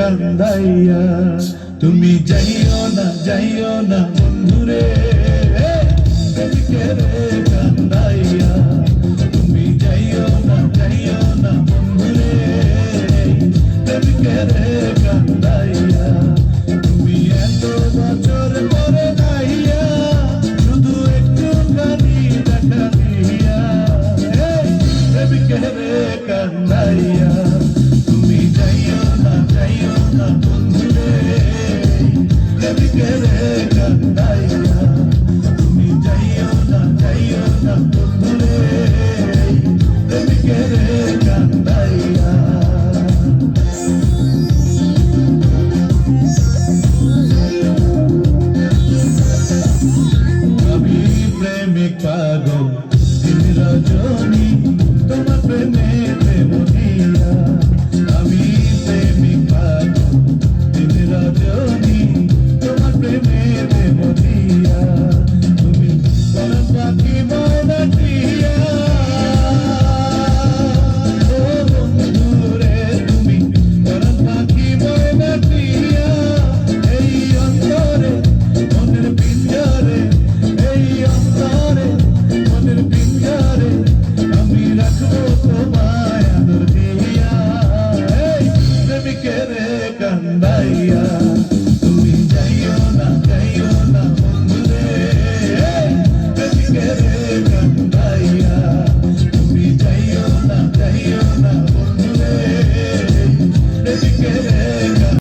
কান্দাইয়া। তুমি যাইও না বন্ধুরে, প্রেমিকে রে কান্দাইয়া। তুমি যাইও না বন্ধুরে, প্রেমিকে রে কান্দাইয়া। তুমি এত বছর পরে নাইয়া, শুধু একটুখানি দেখা দিয়া, প্রেমিকে রে কান্দাইয়া। তুমি যাইও না বন্ধুরে, প্রেমিকে রে কান্দাইয়া। তুমি যাইও না বন্ধুরে, প্রেমিকে রে কান্দাইয়া। আমি প্রেমিক পাগল দিন রজনী তোমার প্রেমে